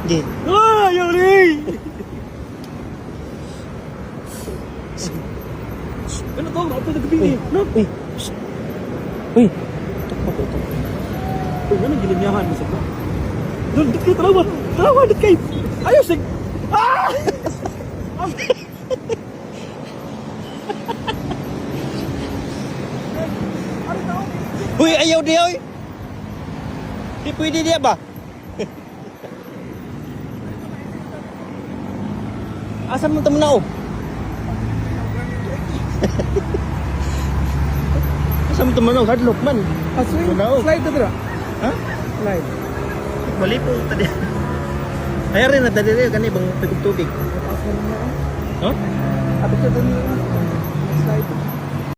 Di. Ah, ayaw ni! Ano to? Ano to nagabi eh? No? Uy. Uy. Takpa ko ito. Uy, ano gilinyahan mo sa ko? Doon, dit kayo, talawa! Talawa, dit kayo! Ayaw, sig! Ah! Uy, ayaw di oy. Di pwede dia ba? Asa mo tamo na oh? Asa mo tamo na hadlok man. Aswing, Tunaw. slide na dira. Ha? Slide. Bali po tadi. Ay rin na tadi kani bang tubig-tubig. Aswing na. Ha? Abot ka doon yung slide.